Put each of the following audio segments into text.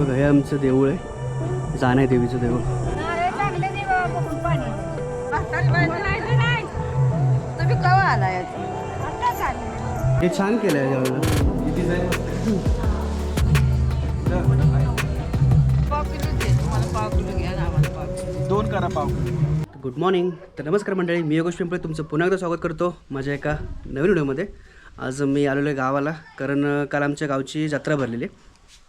बघा हे आमचं देऊळ आहे, जाणे देवीचं देऊळ. तुम्ही कवा आला हे छान केलं आहे देवाला. दोन करा पाव. Good morning. तर नमस्कार मंडळी, मी योगेश पिंपळे तुमचं पुन्हा एकदा स्वागत करतो माझ्या एका नवीन व्हिडिओमध्ये. आज मी आलेलो आहे गावाला, कारण काल आमच्या गावची जत्रा भरलेली.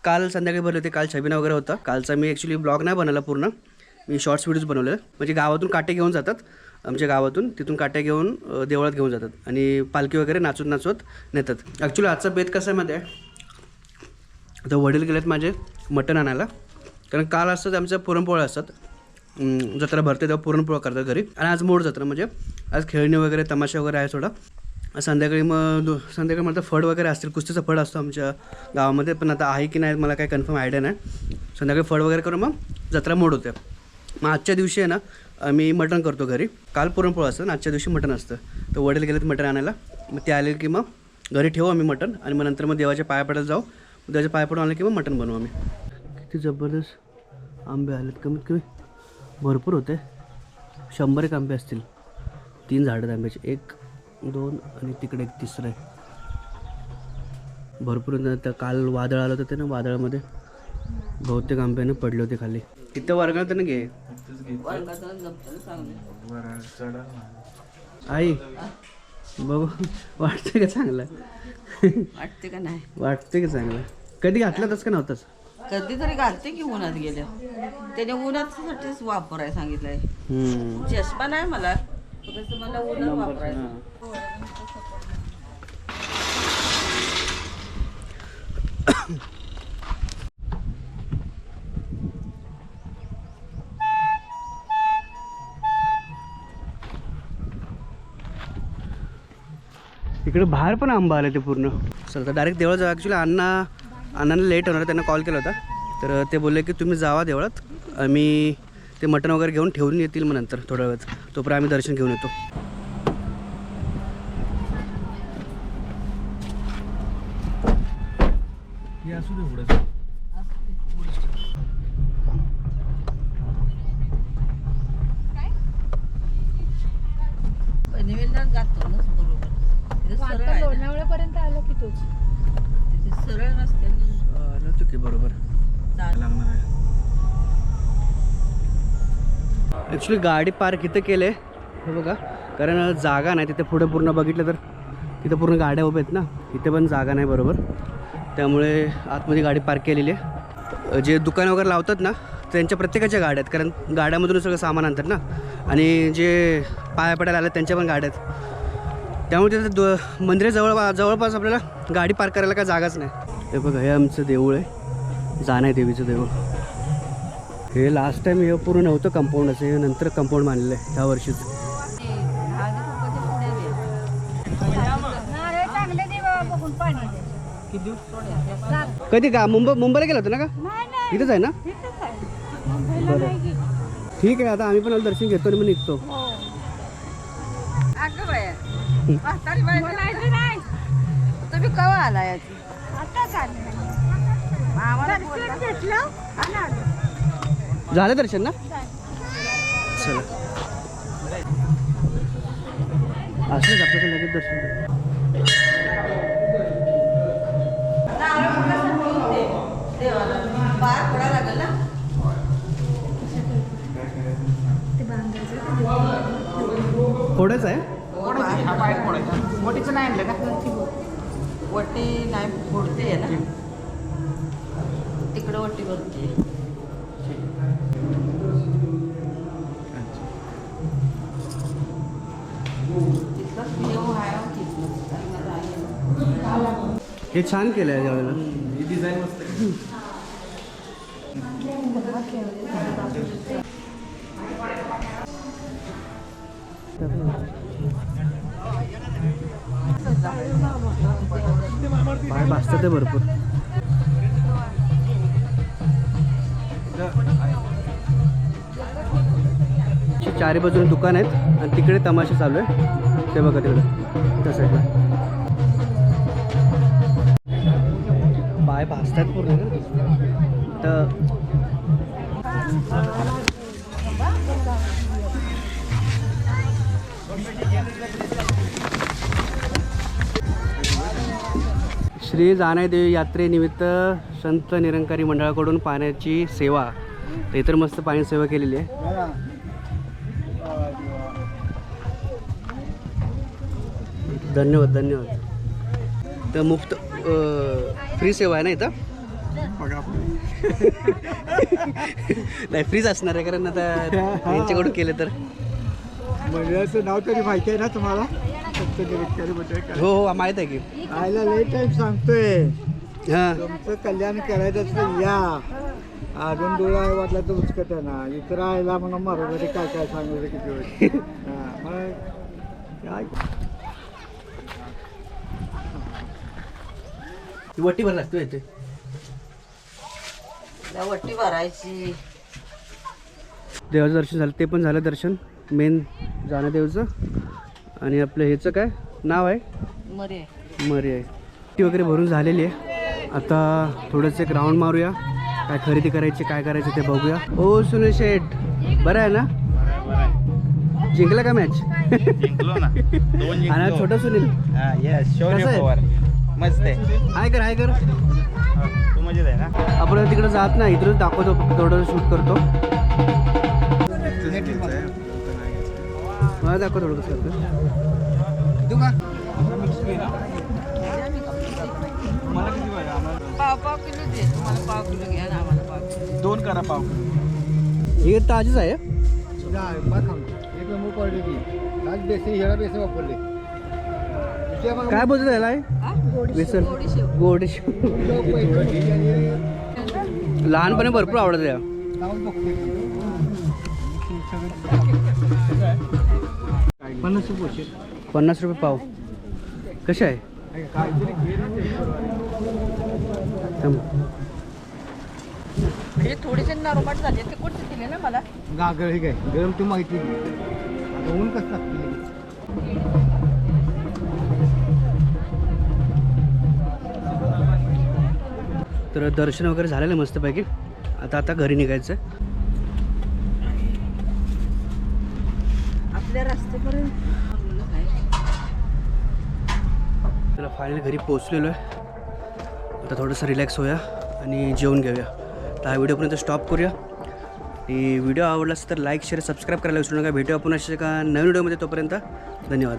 काल संध्याकाळी भरले होते, काल छबिना वगैरे होता. कालचा मी ॲक्च्युली ब्लॉग नाही बनवला पूर्ण, मी शॉर्ट्स व्हिडिओज बनवले. म्हणजे गावातून काटे घेऊन जातात, आमच्या गावातून तिथून काटे घेऊन देवळात घेऊन जातात आणि पालखी वगैरे नाचवत नाचवत नेतात. ॲक्च्युली आजचा बेत कसा आहे माहिती आहे, तर वडील गेलेत माझे मटण आणायला, कारण काल असतात आमच्या पुरणपोळ्या असतात. जत्रा भरते तेव्हा पुरणपोळा करतात घरी, आणि आज मोड जत्रा म्हणजे आज खेळणी वगैरे तमाशा वगैरे आहे थोडा. संध्याकाळी संध्याकाळी मला फड वगैरे असतील, कुस्तीचा फड असतो आमच्या गावामध्ये, पण आता आहे की नाही मला काही कन्फर्म आयडिया नाही. संध्याकाळी फड वगैरे करून मग जत्रा मोड होते. मग आजच्या दिवशी आहे ना मी मटण करतो घरी. काल पुरणपोळा असतं आणि आजच्या दिवशी मटण असतं. तर वडील गेलेत मटण आणायला, मग ते आले की मग घरी ठेवू आम्ही मटण, आणि मग नंतर मग देवाच्या पाया पडायला जाऊ. देवाच्या पाया पडून आले की मग मटण बनवू आम्ही. किती जबरदस्त आंबे आलेत, कमीत कमी भरपूर होते. 100 आंबे असतील. 3 झाडं आहेत आंब्याचे, 1 2 आणि तिकडे एक तिसरं आहे. भरपूर. तर काल वादळ आलं होतं ते ना, वादळामध्ये बहुतेक आंब्यानं पडले होते खाली. तिथं वर्गात तर ना घे आई बघू, वाटतं का चांगलं? वाटते का नाही? वाटते का चांगलं? कधी घातलं तसं का नव्हतंच? कधीतरी घालते की उन्हात गेल्या. त्याने उन्हासाठीच वापराय सांगितलंय. चष्मा नाही मला, फक्त मला उन्हात वापरायचं. इकडे बाहेर पण आंबा आले ते पूर्ण. सर तर डायरेक्ट देवळात जाऊ. ॲक्च्युली अण्णाला लेट होणार, त्यांना कॉल केला होता. तर ते बोलले की तुम्ही जावा देवळात, आम्ही ते मटण वगैरे घेऊन ठेवून येतील मग नंतर थोड्या वेळात, तोपर्यंत आम्ही दर्शन घेऊन येतो. निवेदनात जातो ना बरोबर. तिथे सरळ आहे ना. लोणावळ्यापर्यंत आलो की तूच तिथे सरळ नसते ना. नव्हतं की बरोबर. ॲक्च्युली गाडी पार्क इथं केलं आहे हे बघा, कारण जागा नाही तिथे. पुढे पूर्ण बघितलं तर तिथं पूर्ण गाड्या उभ्या आहेत ना, इथे पण जागा नाही बरोबर, त्यामुळे आतमध्ये गाडी पार्क केलेली आहे. जे दुकानं वगैरे लावतात ना त्यांच्या प्रत्येकाच्या गाड्या आहेत, कारण गाड्यामधून सगळं सामान आणतात ना, आणि जे पाया पडायला आले त्यांच्या पण गाड्या आहेत. त्यामुळे तिथे जवळपास आपल्याला गाडी पार्क करायला काय जागाच नाही. हे बघा हे आमचं देऊळ आहे, जाणे देवीचं देऊळ. हे लास्ट टाइम हे पूर्ण नव्हतं कंपाऊंड, असं हे नंतर कंपाऊंड बांधलेलं आहे ह्या वर्षीच. कधी का मुंबईला गेला होता ना का? इथंच आहे ना? बरं ठीक आहे, आता आम्ही पण दर्शन घेतो आणि मग निघतो. तुम्ही कवा आला याची? झालं दर्शन ना? चला असंच आपल्याकडे लगेच दर्शन करू. थोडंच आहे. मोठीचं नाही आणलं का? वटी नाही फोडते ना, तिकडं वटी भरते. हे छान केलं आहे त्यावेळेला. डिझाईन मस्त आहे. पाय भाजतात ते भरपूर. चारी बाजूने दुकान आहेत आणि तिकडे तमाशा चालू आहे, ते बघा तिकडे त्या साईडला. पाय भाजतात पूर्ण. तर श्री जानाईदेवी यात्रेनिमित्त संत निरंकारी मंडळाकडून पाण्याची सेवा, तर इतर मस्त पाणी सेवा केलेली आहे. धन्यवाद धन्यवाद. तर मुफ्त फ्री सेवा आहे ना इथं? नाही फ्रीच असणार आहे, कारण आता यांच्याकडून केलं तर. मंडळाचं नाव तरी माहिती आहे ना तुम्हाला? हो हो माहीत आहे की. आयला लई टाईम सांगतोय, हां तुमचं कल्याण करायचं असतं या. अजून डोळा वाटला तर उचकट आहे ना, इतर आयला म्हणा मराठी काय काय सांगायचं किती वेळ. मग काय वटी भर लागतो येते. त्या वट्टी भरायची. देवाचं दर्शन झालं, ते पण झालं दर्शन मेन जानादेवचं. आणि आपलं ह्याचं काय नाव आहे? मरे मरी आहे. ती वगैरे भरून झालेली आहे. आता थोडंसं एक राऊंड मारूया, काय खरेदी करायची काय करायचं ते बघूया. ओ सुनील शेठ बरं आहे ना? जिंकला का मॅच? जिंकलो ना, 2 जिंकलो. आणि छोटा सुनील हा, येस, शौर्य कसं आहे? पवार मस्त आहे. हाय कर हाय कर. हा, तू मजेत आहे ना? आपण तिकडे जात नाही, इथूनच दाखवतो, फक्त थोडं शूट करतो. मला दाखव थोडं कसं करतो. मला किती पाहिजे? आम्हाला पाव किलो दे. तुम्हाला पाव किलो घ्या ना, आम्हाला पाव किलो. 2 करा पाव. हे ताजीच आहे. एक नंबर क्वालिटी. आज बेसी हेळा बेसी वापरले. काय बोलतो त्याला? हा? बेसन गोडी शेव. गोड लहानपणी भरपूर आवडत या. 50 रुपये पाव. कसे आहे? थांब. हे थोडेसे नरोबाट झाले, ते कोणते दिले ना मला. गागर हे काय गरम तू माहिती आता ऊन कसं लागतं. तर दर्शन वगैरे झालेलं आहे मस्तपैकी. आता घरी निघायचं. आपल्या रस्त्यापर्यंत तर फायनली घरी पोचलेलो आहे. आता थोडंसं रिलॅक्स होऊया आणि जेवून घेऊया. तर हा व्हिडिओपर्यंत स्टॉप करूया. आणि व्हिडिओ आवडला असेल तर लाईक शेअर सबस्क्राईब करायला विसरू नका. भेटूया आपण अशा एका नवीन व्हिडिओमध्ये. तोपर्यंत धन्यवाद.